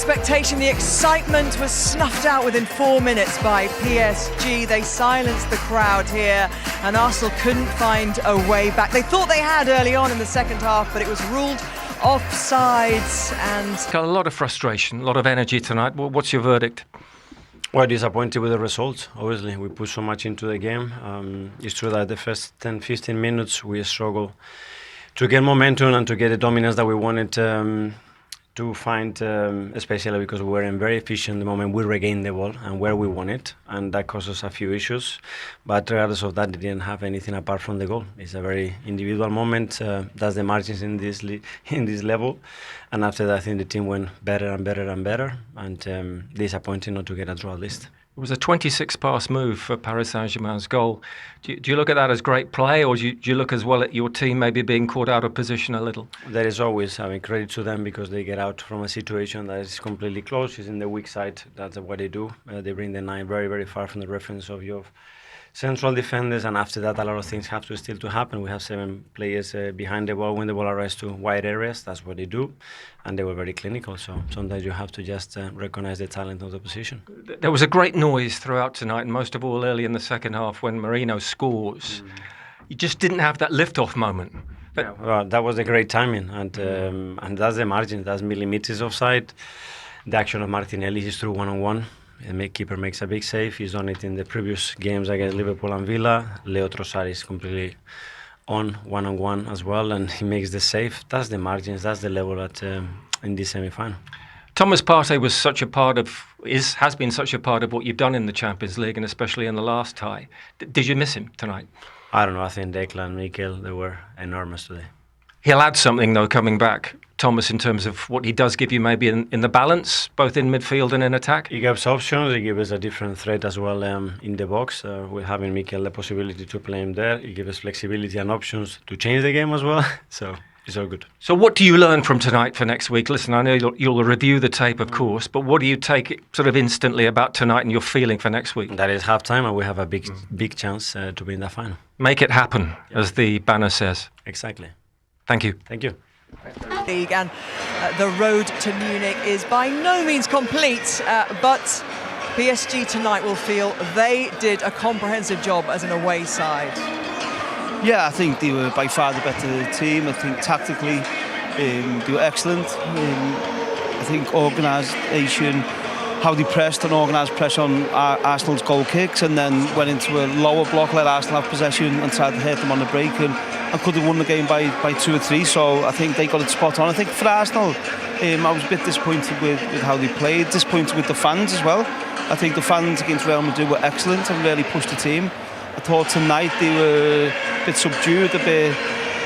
expectation, the excitement was snuffed out within 4 minutes by PSG. They silenced the crowd here and Arsenal couldn't find a way back. They thought they had early on in the second half, but it was ruled offsides and... Got a lot of frustration, a lot of energy tonight. What's your verdict? Well, disappointed with the results. Obviously, we put so much into the game. It's true that the first 10-15 minutes we struggled to get momentum and to get the dominance that we wanted to find, especially because we weren't very efficient the moment we regained the ball and where we want it, and that caused us a few issues. But regardless of that, they didn't have anything apart from the goal. It's a very individual moment. That's the margins in this level. And after that, I think the team went better and better and better, and disappointing not to get a draw at least. It was a 26-pass move for Paris Saint-Germain's goal. Do you look at that as great play, or do you look as well at your team maybe being caught out of position a little? There is always, credit to them because they get out from a situation that is completely closed. It's in the weak side. That's what they do. They bring the 9 very, very far from the reference of your central defenders, and after that a lot of things have to still to happen. We have 7 players behind the ball when the ball arrives to wide areas. That's what they do, and they were very clinical, so sometimes you have to just recognize the talent of the position. There was a great noise throughout tonight, and most of all early in the second half when Marino scores. You just didn't have that lift-off moment. Yeah, well, that was a great timing, and that's the margin. That's millimeters offside. The action of Martinelli is through one-on-one. The keeper makes a big save. He's done it in the previous games against Liverpool and Villa. Leo Trossard is completely on one-on-one as well, and he makes the save. That's the margins. That's the level at in this semi-final. Thomas Partey was such a part of has been such a part of what you've done in the Champions League, and especially in the last tie. Did you miss him tonight? I don't know. I think Declan and Mikel, they were enormous today. He'll add something though coming back, Thomas, in terms of what he does give you maybe in the balance, both in midfield and in attack. He gives options. He gives us a different threat as well in the box. With having Mikel the possibility to play him there, he gives us flexibility and options to change the game as well. So it's all good. So what do you learn from tonight for next week? Listen, I know you'll review the tape, of course, but what do you take sort of instantly about tonight and your feeling for next week? That is half-time, and we have a big chance to be in that final. Make it happen, as the banner says. Exactly. Thank you. Thank you. League, and the road to Munich is by no means complete, but PSG tonight will feel they did a comprehensive job as an away side. Yeah, I think they were by far the better team. I think tactically they were excellent. I think organisation, how they pressed and organised press on Arsenal's goal kicks, and then went into a lower block, let Arsenal have possession and tried to hit them on the break, and could have won the game by 2 or 3. So I think they got it spot on. I think for Arsenal, I was a bit disappointed with how they played, disappointed with the fans as well. I think the fans against Real Madrid were excellent and really pushed the team. I thought tonight they were a bit subdued, it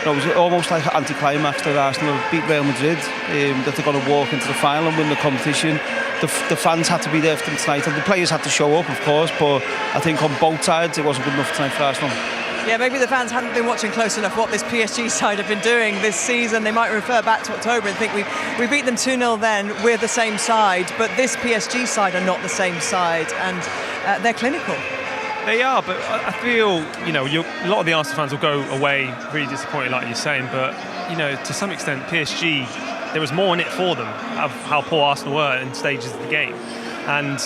was almost like an anticlimax that Arsenal beat Real Madrid, that they're going to walk into the final and win the competition. The fans had to be there for them tonight, and the players had to show up, of course, but I think on both sides it wasn't good enough tonight for Arsenal. Yeah, maybe the fans hadn't been watching close enough what this PSG side have been doing this season. They might refer back to October and think we beat them 2-0 then, we're the same side, but this PSG side are not the same side, and they're clinical. They are, but I feel, a lot of the Arsenal fans will go away really disappointed, like you're saying, but, to some extent, PSG, there was more in it for them of how poor Arsenal were in stages of the game. And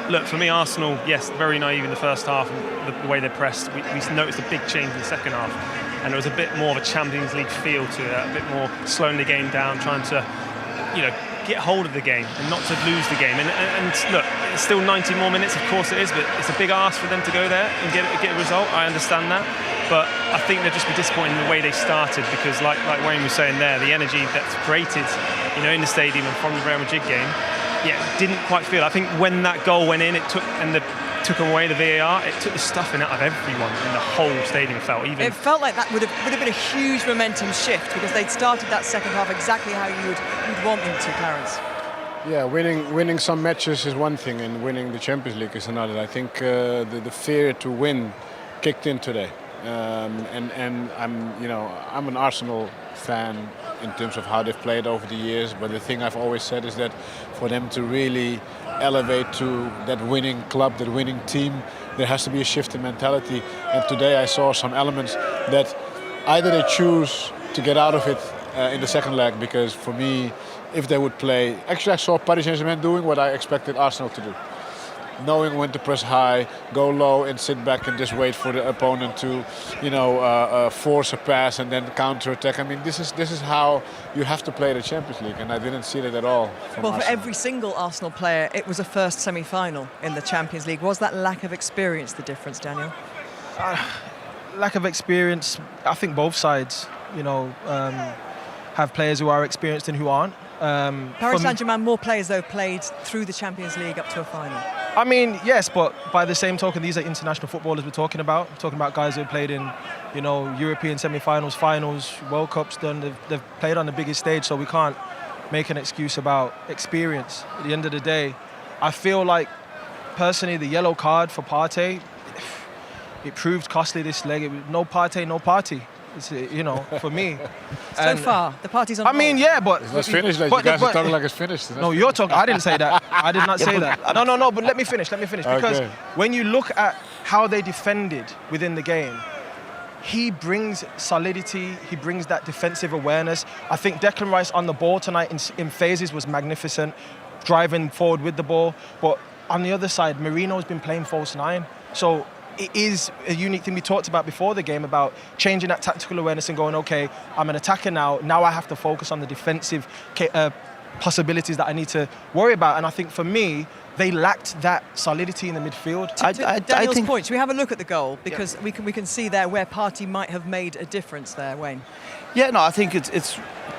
look, for me, Arsenal, yes, very naive in the first half, and the way they pressed. We noticed a big change in the second half, and there was a bit more of a Champions League feel to it, a bit more slowing the game down, trying to, get hold of the game and not to lose the game. And look, it's still 90 more minutes, of course it is, but it's a big ask for them to go there and get a result. I understand that, but I think they'll just be disappointed in the way they started, because like Wayne was saying there, the energy that's created, in the stadium and from the Real Madrid game, didn't quite feel. I think when that goal went in, it took away the VAR, it took the stuffing out of everyone in the whole stadium. It felt like that would have been a huge momentum shift, because they'd started that second half exactly how you'd want them to, Clarence. Yeah, winning some matches is one thing, and winning the Champions League is another. I think the fear to win kicked in today, and I'm an Arsenal fan in terms of how they've played over the years. But the thing I've always said is that for them to really elevate to that winning club, that winning team, there has to be a shift in mentality. And today I saw some elements that either they choose to get out of it in the second leg, because for me if they would play. Actually, I saw Paris Saint-Germain doing what I expected Arsenal to do. Knowing when to press high, go low and sit back and just wait for the opponent to, force a pass and then counter-attack. I mean, this is how you have to play the Champions League, and I didn't see that at all from Well, for Arsenal. every single Arsenal player, it was a first semi-final in the Champions League. Was that lack of experience the difference, Daniel? Lack of experience. I think both sides, have players who are experienced and who aren't. Paris Saint-Germain, more players, though, played through the Champions League up to a final. I mean, yes, but by the same token, these are international footballers we're talking about. We're talking about guys who have played in, European semi-finals, finals, World Cups. They've played on the biggest stage, so we can't make an excuse about experience. At the end of the day, I feel like, personally, the yellow card for Partey, it proved costly this leg. It was no Partey, no party. It's, for me. So far, the party's on I mean, hold. yeah, but... It's not finished. You guys are talking like it's finished. No, you're talking... I didn't say that. I did not say that. No, but let me finish. Because when you look at how they defended within the game, he brings solidity, he brings that defensive awareness. I think Declan Rice on the ball tonight in phases was magnificent, driving forward with the ball. But on the other side, Merino's been playing false nine. So it is a unique thing we talked about before the game, about changing that tactical awareness and going, okay, I'm an attacker now. Now I have to focus on the defensive possibilities that I need to worry about. And I think for me, they lacked that solidity in the midfield. To Daniel's point, should we have a look at the goal? Because we can see there where Partey might have made a difference there, Wayne. Yeah, no, I think this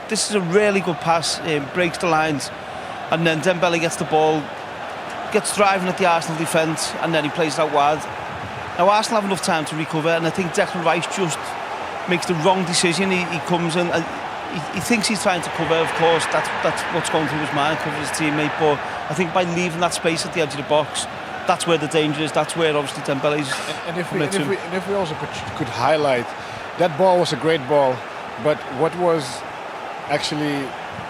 is a really good pass. Breaks the lines, and then Dembele gets the ball, gets driving at the Arsenal defence, and then he plays it out wide. Now Arsenal have enough time to recover, and I think Declan Rice just makes the wrong decision. He comes in, and he thinks he's trying to cover. Of course, that's what's going through his mind, cover his teammate. But I think by leaving that space at the edge of the box, that's where the danger is. That's where obviously Dembele's. And if we also could highlight, that ball was a great ball, but what was actually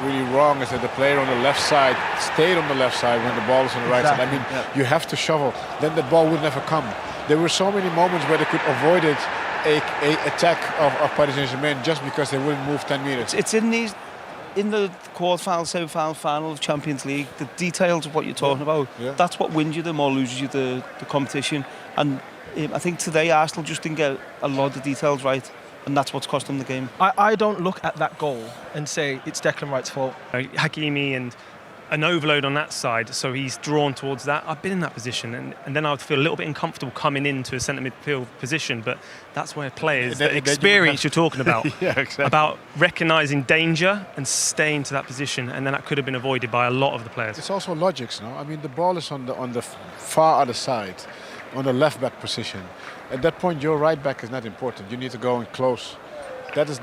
really wrong is that the player on the left side stayed on the left side when the ball is on the right side. I mean, you have to shovel, then the ball would never come. There were so many moments where they could avoid it, a attack of Paris Saint-Germain, just because they wouldn't move 10 meters. It's in the quarterfinal, semi-final, final of Champions League, the details of what you're talking about, that's what wins you them or loses you the competition. And I think today Arsenal just didn't get a lot of the details right, and that's what's cost them the game. I don't look at that goal and say it's Declan Rice's fault. Hakimi and an overload on that side, so he's drawn towards that. I've been in that position, and then I would feel a little bit uncomfortable coming into a centre midfield position, but that's where players, the experience you're talking about, exactly. About recognising danger and staying to that position, and then that could have been avoided by a lot of the players. It's also logics, no? I mean, the ball is on the far other side, on the left back position. At that point, your right back is not important. You need to go in close. Those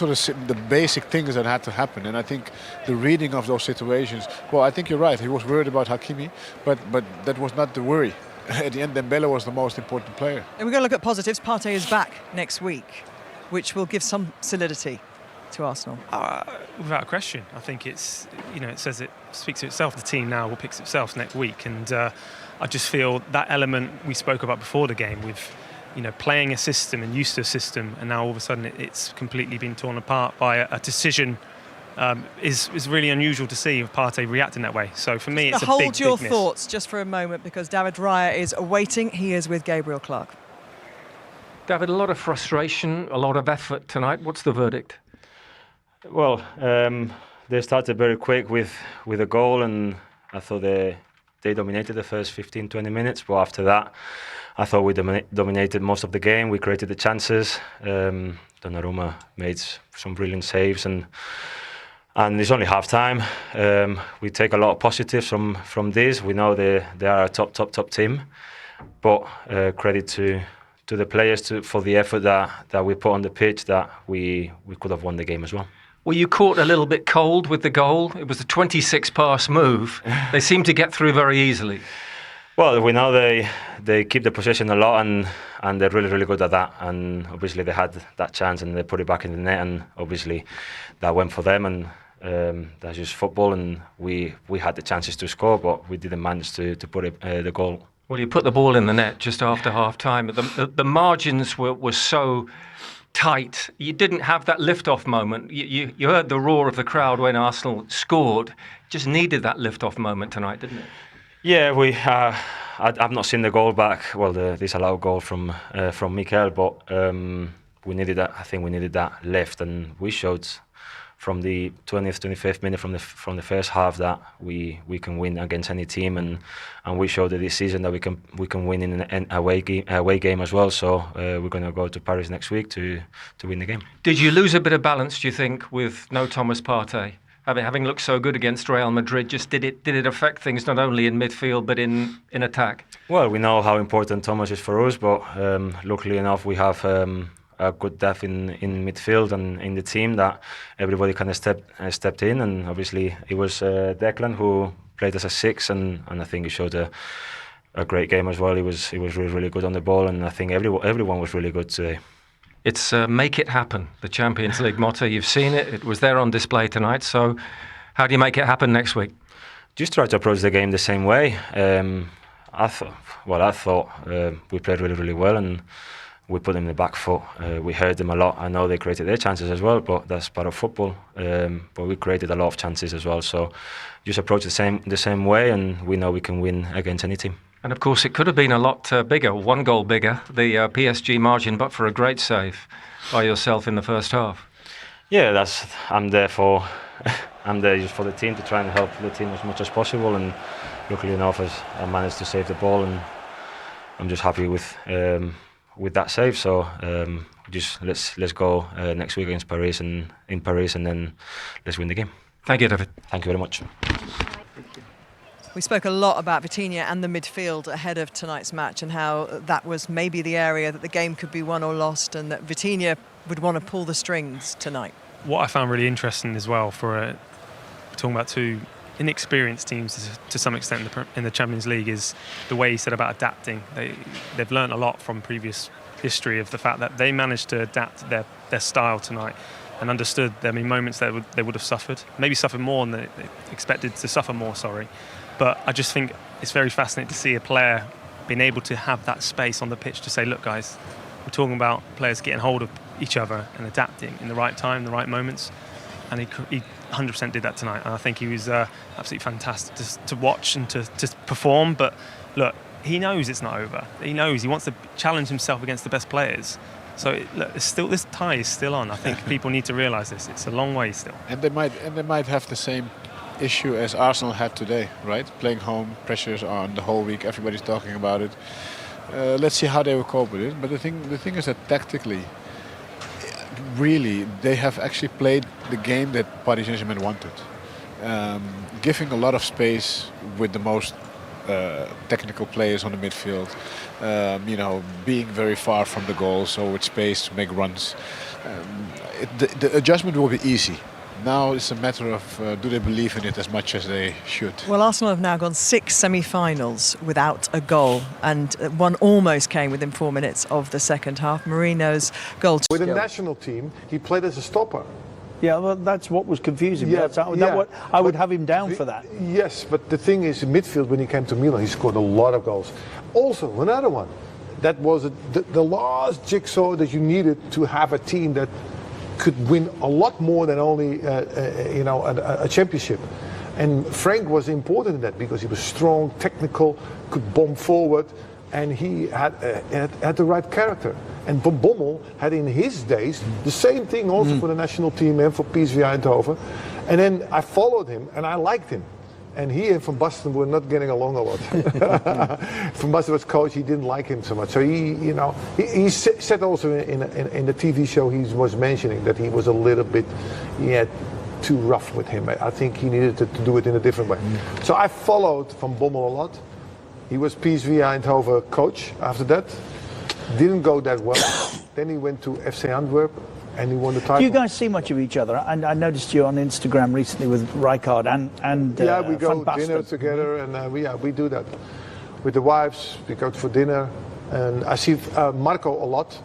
are the basic things that had to happen, and I think the reading of those situations. Well, I think you're right. He was worried about Hakimi, but that was not the worry. At the end, Dembele was the most important player. And we're going to look at positives. Partey is back next week, which will give some solidity to Arsenal. Without a question, I think it speaks to itself. The team now will pick itself next week, and I just feel that element we spoke about before the game with, playing a system and used to a system, and now all of a sudden it's completely been torn apart by a decision, is really unusual to see Partey reacting that way. So for me, it's a big, hold your big miss. thoughts just for a moment, because David Raya is waiting. He is with Gabriel Clark. David, a lot of frustration, a lot of effort tonight. What's the verdict? Well, they started very quick with a goal, and I thought they dominated the first 15-20 minutes, but after that I thought we dominated most of the game. We created the chances. Donnarumma made some brilliant saves, and it's only half time. We take a lot of positives from this. We know they are a top team, but credit to the players for the effort that we put on the pitch, that we could have won the game as well. Were you caught a little bit cold with the goal? It was a 26-pass move. They seem to get through very easily. Well, we know they keep the possession a lot, and they're really, really good at that. And obviously they had that chance and they put it back in the net, and obviously that went for them, and that's just football, and we had the chances to score, but we didn't manage to put the goal. Well, you put the ball in the net just after half-time. The margins were so tight. You didn't have that lift-off moment. You heard the roar of the crowd when Arsenal scored. Just needed that lift-off moment tonight, didn't it? Yeah, I've not seen the goal back. Well, the disallowed goal from Mikel, but we needed that. I think we needed that lift, and we showed from the 20th, 25th minute from the first half that we can win against any team, and we showed that this season that we can win in an away game as well. So we're going to go to Paris next week to win the game. Did you lose a bit of balance, do you think, with no Thomas Partey? Having looked so good against Real Madrid, just did it affect things not only in midfield but in attack? Well, we know how important Thomas is for us, but luckily enough we have a good depth in midfield and in the team that everybody kind of stepped in, and obviously it was Declan who played as a 6, and I think he showed a great game as well. He was really good on the ball, and I think everyone was really good today. It's make it happen, the Champions League motto. You've seen it. It was there on display tonight. So how do you make it happen next week? Just try to approach the game the same way. I thought we played really, really well, and we put them in the back foot. We hurt them a lot. I know they created their chances as well, but that's part of football. But we created a lot of chances as well. So just approach the same way, and we know we can win against any team. And of course, it could have been a lot bigger, 1 goal bigger, the PSG margin, but for a great save by yourself in the first half. Yeah, I'm there just for the team, to try and help the team as much as possible. And luckily enough, I managed to save the ball, and I'm just happy with that save. So just let's go next week against Paris and in Paris, and then let's win the game. Thank you, David. Thank you very much. We spoke a lot about Vitinha and the midfield ahead of tonight's match, and how that was maybe the area that the game could be won or lost, and that Vitinha would want to pull the strings tonight. What I found really interesting as well, for talking about two inexperienced teams to some extent in the Champions League, is the way he said about adapting. They've learned a lot from previous history of the fact that they managed to adapt their style tonight, and understood there may be moments that they would have suffered, maybe suffered more than they expected to suffer more, But I just think it's very fascinating to see a player being able to have that space on the pitch to say, look guys, we're talking about players getting hold of each other and adapting in the right time, the right moments. And he 100% did that tonight. And I think he was absolutely fantastic to watch and to perform. But look, he knows it's not over. He knows he wants to challenge himself against the best players. So look, this tie is still on. I think people need to realise this. It's a long way still. And they might have the same issue as Arsenal had today, right? Playing home, pressures on the whole week. Everybody's talking about it. Let's see how they will cope with it. But the thing is that tactically, really, they have actually played the game that Paris Saint-Germain wanted, giving a lot of space with the most technical players on the midfield. Being very far from the goal, so with space to make runs. The adjustment will be easy. Now it's a matter of do they believe in it as much as they should. Well, Arsenal have now gone 6 semi-finals without a goal, and one almost came within 4 minutes of the second half. Marino's goal. With the national team, he played as a stopper. Yeah, well, that's what was confusing. Yeah, I would have him down for that. Yes, but the thing is, in midfield, when he came to Milan, he scored a lot of goals. Also, another one. That was the last jigsaw that you needed to have a team that could win a lot more than only a championship. And Frank was important in that because he was strong, technical, could bomb forward, and he had the right character. And Van Bommel had in his days the same thing also for the national team and for PSV Eindhoven. And then I followed him and I liked him. And he and Van Basten were not getting along a lot. Van Basten was coach, he didn't like him so much. So he said also in the TV show he was mentioning that he was a little bit too rough with him. I think he needed to do it in a different way. So I followed Van Bommel a lot. He was PSV Eindhoven coach after that. Didn't go that well. Then he went to FC Antwerp. And he won the title. Do you guys see much of each other? And I noticed you on Instagram recently with Rijkaard and yeah, we go dinner together, and we do that with the wives. We go for dinner, and I see Marco a lot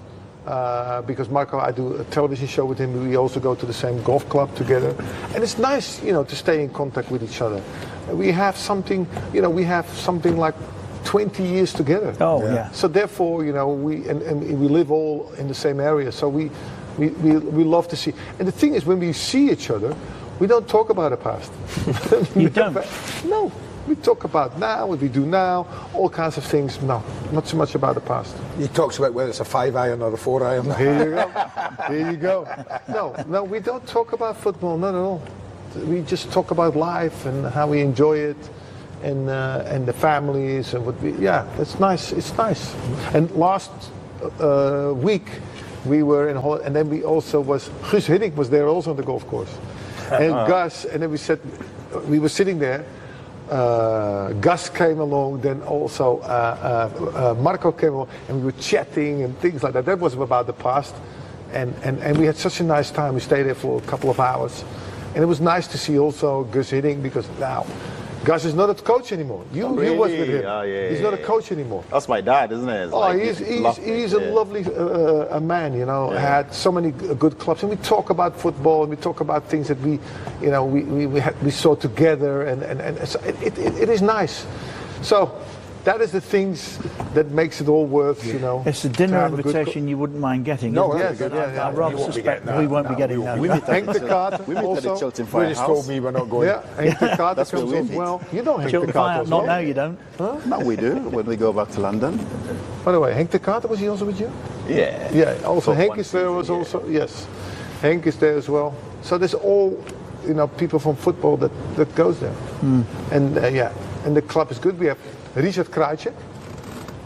because Marco, I do a television show with him. We also go to the same golf club together, and it's nice, to stay in contact with each other. We have something, like 20 years together. Oh yeah. So therefore, we live all in the same area. So We love to see. And the thing is, when we see each other, we don't talk about the past. You don't? No. We talk about now, what we do now, all kinds of things. No, not so much about the past. He talks about whether it's a 5-iron or a 4-iron. Here you go. Here you go. No, we don't talk about football, not at all. We just talk about life and how we enjoy it, and the families and what we. Yeah, it's nice. It's nice. And last week we were in Holland, and then we also Guus Hiddink was there also on the golf course, and Gus, and then we were sitting there. Gus came along, then also Marco came along, and we were chatting and things like that. That was about the past, and we had such a nice time. We stayed there for a couple of hours, and it was nice to see also Gus Hiddink, because now Gus is not a coach anymore. You was with him. Oh, yeah, he's not a coach anymore. That's my dad, isn't it? He's a lovely a man, you know. Had so many good clubs, and we talk about football, and we talk about things that we saw together, and so it is nice. So that is the things that makes it all worth, you know. It's a dinner invitation you wouldn't mind getting. No, yes, I rather suspect we won't be getting that. We met Hank de Kater. We met at the Chilton Fire British House. told me we're not going. Yeah, Hank de Kater That's comes where we as meet. well. You know Hank de Chilton Kater Fire, as not well. now you don't. No, we do when we go back to London. By the way, Hank de Kater, was he also with you? Yeah. Yeah, also For Henk one is there, was season, also, yes. Henk is there as well. So there's all, you know, people from football that goes there. And and the club is good. We have Richard Krajicek.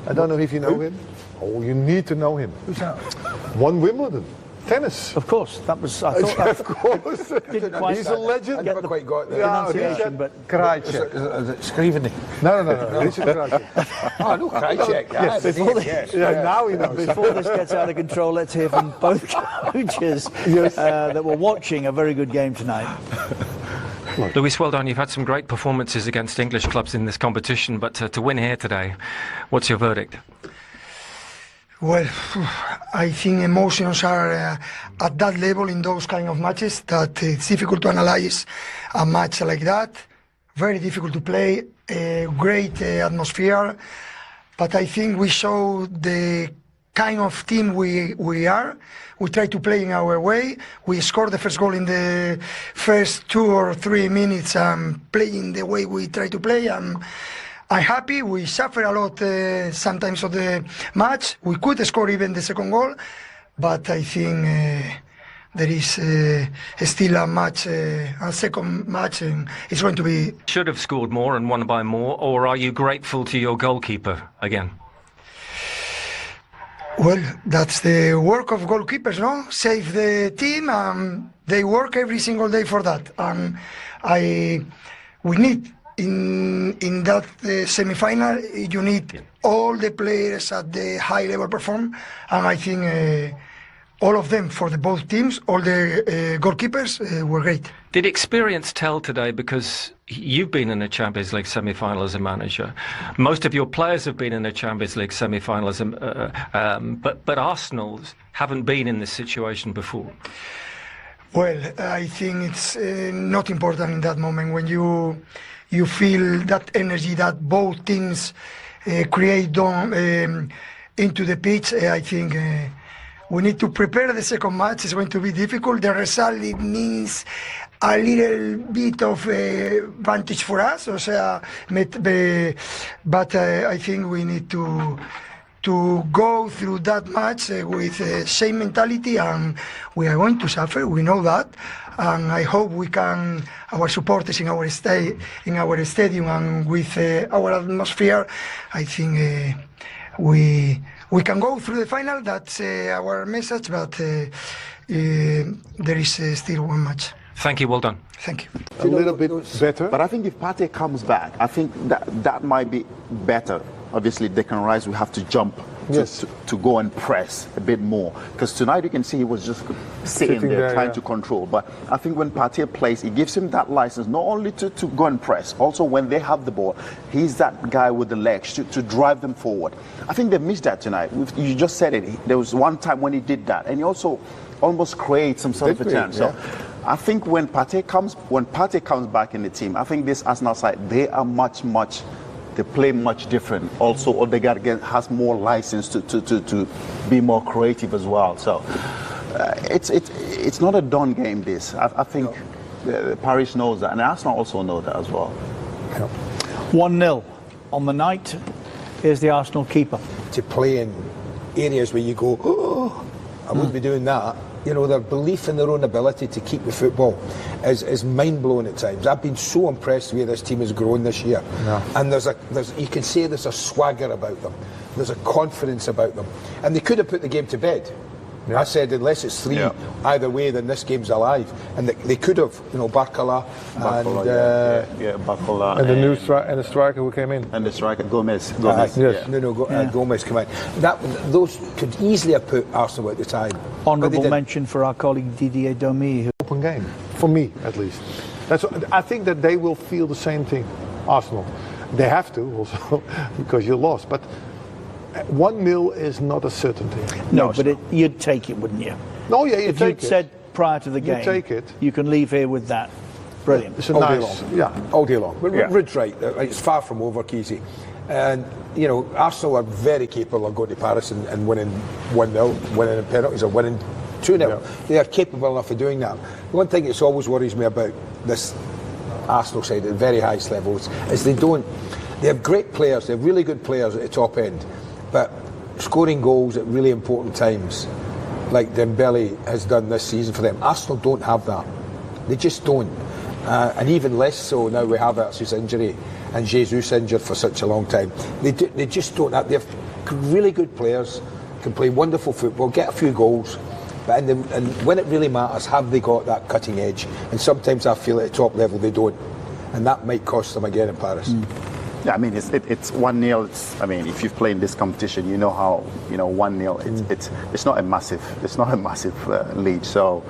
I don't know if you know him. Oh, you need to know him. Who's that? Won Wimbledon. Tennis. Of course, that was. I thought that Of course. didn't quite He's a legend. I never quite got there. Yeah, pronunciation, but Krajicek. Is it Scrivener? No. Richard Krajicek. Oh, no, Krajicek. Yeah, now he knows. before this gets out of control, let's hear from both coaches that were watching a very good game tonight. Luis, well done. You've had some great performances against English clubs in this competition, but to win here today, what's your verdict? Well, I think emotions are at that level in those kind of matches that it's difficult to analyze a match like that. Very difficult to play, a great atmosphere, but I think we show the kind of team we are. We try to play in our way. We scored the first goal in the first 2 or 3 minutes, playing the way we try to play. I'm happy. We suffer a lot sometimes of the match. We could score even the second goal, but I think there is still a second match, and it's going to be. Should have scored more and won by more, or are you grateful to your goalkeeper again? Well, that's the work of goalkeepers, no? Save the team, they work every single day for that. And we need, in that semi-final, you need all the players at the high level perform, and I think all of them for both teams, all the goalkeepers were great. Did experience tell today, because you've been in a Champions League semi-final as a manager? Most of your players have been in a Champions League semi-final, but Arsenal haven't been in this situation before. Well, I think it's not important in that moment when you feel that energy that both teams create into the pitch. I think we need to prepare the second match. It's going to be difficult. The result, it means a little bit of advantage for us. But I think we need to go through that match with same mentality, and we are going to suffer. We know that, and I hope we can. Our supporters in our stadium and with our atmosphere, I think we can go through the final. That's our message, but there is still one match. Thank you, well done. Thank you. A little bit better. But I think if Partey comes back, I think that might be better. Obviously, Declan Rice will have to jump to go and press a bit more. Because tonight you can see he was just sitting there trying to control. But I think when Partey plays, it gives him that license not only to go and press, also when they have the ball, he's that guy with the legs to drive them forward. I think they missed that tonight. You just said it. There was one time when he did that, and he also almost creates some sort of a chance. So I think when Partey comes back in the team, I think this Arsenal side, they are they play much different. Also, Odegaard has more license to be more creative as well. So it's not a done game. This I think Paris knows that, and Arsenal also know that as well. 1-0 on the night. Here's the Arsenal keeper. To play in areas where you go, oh, I wouldn't be doing that. You know, their belief in their own ability to keep the football is mind-blowing at times. I've been so impressed with where this team has grown this year. Yeah. And you can say there's a swagger about them. There's a confidence about them. And they could have put the game to bed. Yeah. I said, unless it's 3 either way, then this game's alive. And they could have, you know, Barcola and Barcola and the new and the striker who came in, and the striker Gomez. Yes, Gomez came in. Those could easily have put Arsenal at the time. Honourable mention for our colleague Didier Domi. Open game, for me at least. I think that they will feel the same thing. Arsenal, they have to also because you lost, but. 1-0 is not a certainty. No, but you'd take it, wouldn't you? No, yeah, if you'd said prior to the game, you take it. You can leave here with that. Brilliant. It's all day long. Yeah, all day long. Rudd's right. It's far from over, Kesey. And, you know, Arsenal are very capable of going to Paris and winning 1-0, winning in penalties or winning 2-0. Yeah. They are capable enough of doing that. One thing that always worries me about this Arsenal side at the very highest levels is they have great players, they have really good players at the top end. But scoring goals at really important times, like Dembele has done this season for them, Arsenal don't have that. They just don't. And even less so now we have Havertz's injury and Jesus injured for such a long time. They just don't have. They have really good players, can play wonderful football, get a few goals. But and when it really matters, have they got that cutting edge? And sometimes I feel at the top level they don't. And that might cost them again in Paris. Yeah, I mean, it's 1-0. I mean, if you've played in this competition, you know how 1-0. It's not a massive lead. So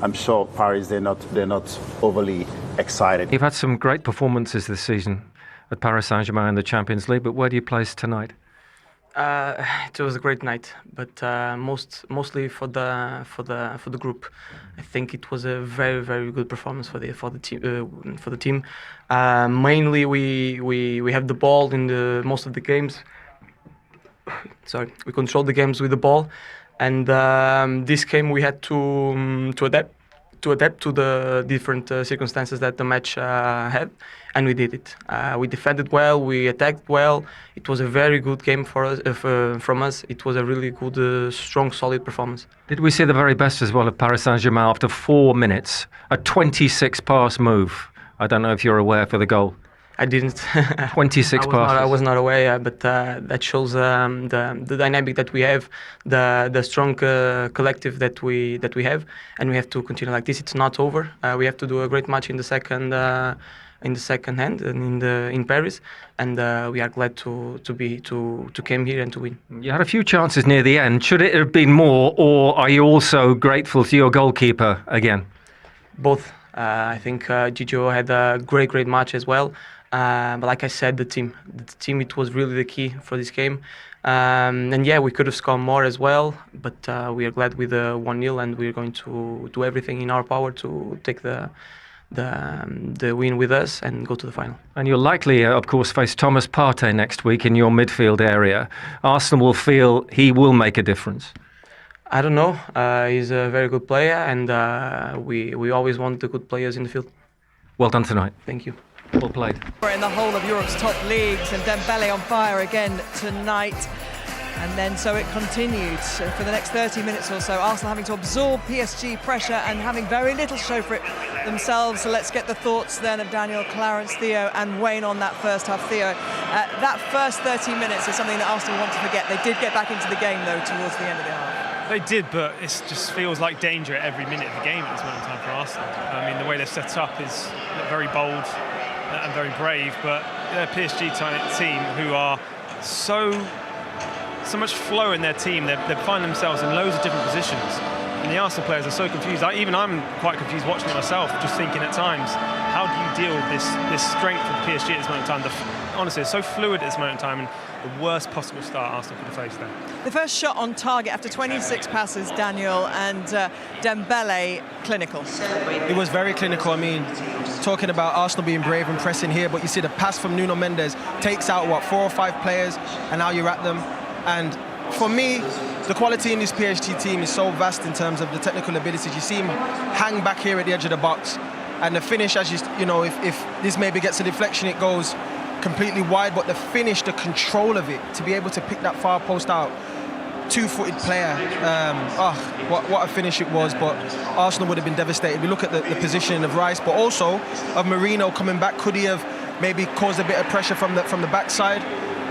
I'm sure Paris they're not overly excited. You've had some great performances this season at Paris Saint-Germain in the Champions League, but where do you place tonight? It was a great night, but mostly for the group. I think it was a very, very good performance for the team. Mainly, we have the ball in most of the games. Sorry, we controlled the games with the ball, and this game we had to adapt to the different circumstances that the match had, and we did it. We defended well, we attacked well. It was a very good game for us, from us. It was a really good, strong, solid performance. Did we see the very best as well of Paris Saint-Germain after 4 minutes? A 26-pass move. I don't know if you're aware for the goal. I didn't. 26 passes. I was not aware, but that shows the dynamic that we have, the strong collective that we have, and we have to continue like this. It's not over. We have to do a great match in the second hand and in Paris, and we are glad to come here and to win. You had a few chances near the end. Should it have been more, or are you also grateful to your goalkeeper again? Both. I think Gigio had a great match as well. But like I said, the team, it was really the key for this game. And yeah, we could have scored more as well, but we are glad with the 1-0, and we're going to do everything in our power to take the win with us and go to the final. And you'll likely, of course, face Thomas Partey next week in your midfield area. Arsenal will feel he will make a difference. I don't know. He's a very good player, and we always want the good players in the field. Well done tonight. Thank you. Well played. We're in the whole of Europe's top leagues, and Dembele on fire again tonight. And then so it continued for the next 30 minutes or so. Arsenal having to absorb PSG pressure and having very little show for it themselves. So let's get the thoughts then of Daniel, Clarence, Theo and Wayne on that first half. Theo, that first 30 minutes is something that Arsenal want to forget. They did get back into the game though towards the end of the half. They did, but it just feels like danger at every minute of the game at this moment in time for Arsenal. I mean, the way they're set up is very bold and very brave, but they're a PSG team who are so much flow in their team. They find themselves in loads of different positions, and the Arsenal players are so confused. Even I'm quite confused watching it myself, just thinking at times, how do you deal with this strength of PSG at this moment in time? Honestly, it's so fluid at this moment in time, and the worst possible start Arsenal could have faced there. The first shot on target after 26 passes, Daniel, and Dembele, clinical. It was very clinical. I mean, talking about Arsenal being brave and pressing here, but you see the pass from Nuno Mendes takes out, 4 or 5 players, and now you're at them. And for me, the quality in this PSG team is so vast in terms of the technical abilities. You see him hang back here at the edge of the box, and the finish, as you know, if this maybe gets a deflection, it goes completely wide. But the finish, the control of it, to be able to pick that far post out, two-footed player. What a finish it was. But Arsenal would have been devastated. We look at the positioning of Rice, but also of Marino coming back. Could he have maybe caused a bit of pressure from the backside?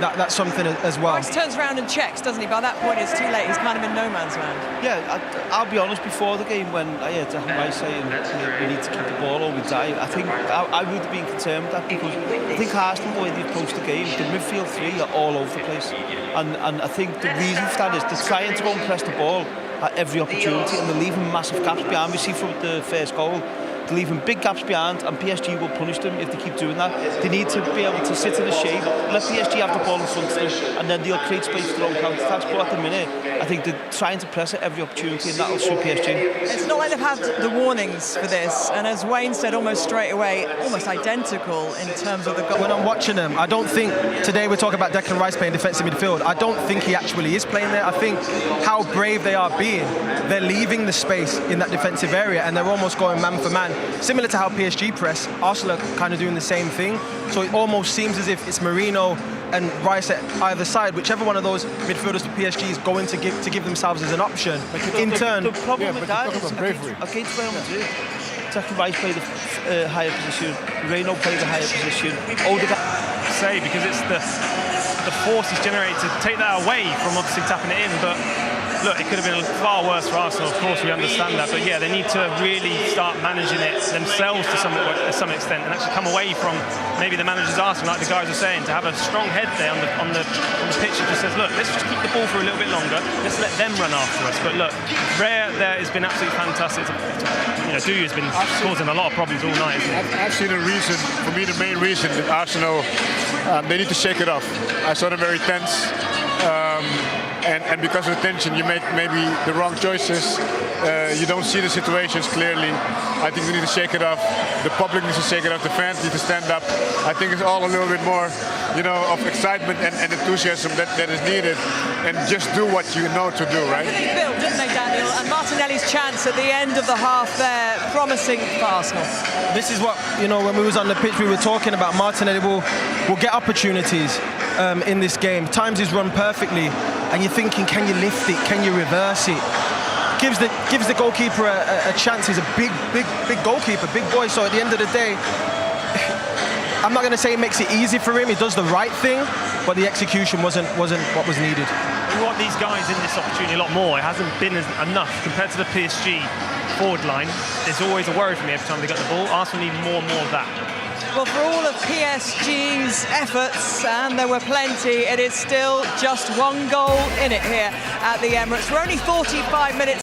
That's something as well. Rice turns around and checks, doesn't he? By that point, it's too late. He's kind of in no man's land. Yeah, I'll be honest. Before the game, when I heard Rice saying we need to keep the ball or we die, I think I would have been concerned with that, because I think Arsenal, the way they approach the game, the midfield three are all over the place, and I think the reason for that is they're trying to go and press the ball at every opportunity, and they're leaving massive gaps behind. We see from the first goal, they're leaving big gaps behind, and PSG will punish them if they keep doing that. They need to be able to sit in a shape, let PSG have the ball in front of them, and then they'll create space for their own counter-attacks. But at the minute, I think they're trying to press at every opportunity, and that'll suit PSG. It's not like they've had the warnings for this, and as Wayne said almost straight away, almost identical in terms of the goal. When I'm watching them, I don't think, today we're talking about Declan Rice playing defensive midfield, I don't think he actually is playing there. I think how brave they are being, they're leaving the space in that defensive area, and they're almost going man for man. Similar to how PSG press, Arsenal are kind of doing the same thing. So it almost seems as if it's Marino and Rice at either side, which one of those midfielders to PSG is going to give themselves as an option. In turn, the problem with that is against Real Madrid, Declan Rice played a higher position, Marino played a higher position. Say, because it's the force he's generated to take that away from obviously tapping it in, but look, it could have been far worse for Arsenal, of course, we understand that, but yeah, they need to really start managing it themselves to some extent, and actually come away from maybe the managers Arsenal, like the guys are saying, to have a strong head there on the pitch that just says, look, let's just keep the ball for a little bit longer, let's let them run after us. But look, Rare there has been absolutely fantastic. Douillet's has been causing a lot of problems all night, isn't he? I've seen a reason, for me the main reason, that Arsenal, they need to shake it off. I saw them very tense. And because of the tension, you make maybe the wrong choices. You don't see the situations clearly. I think we need to shake it off. The public needs to shake it off. The fans need to stand up. I think it's all a little bit more, of excitement and enthusiasm that is needed. And just do what you know to do, right? They built, didn't they, Daniel? And Martinelli's chance at the end of the half there, promising for Arsenal. This is what, when we was on the pitch, we were talking about. Martinelli will get opportunities in this game. Times he's run perfectly, and you're thinking, can you lift it? Can you reverse it? Gives the goalkeeper a chance. He's a big goalkeeper, big boy. So at the end of the day, I'm not going to say it makes it easy for him. He does the right thing, but the execution wasn't what was needed. We want these guys in this opportunity a lot more. It hasn't been enough compared to the PSG forward line. There's always a worry for me every time they get the ball. Arsenal need more and more of that. Well, for all of PSG's efforts, and there were plenty, it is still just one goal in it here at the Emirates. We're only 45 minutes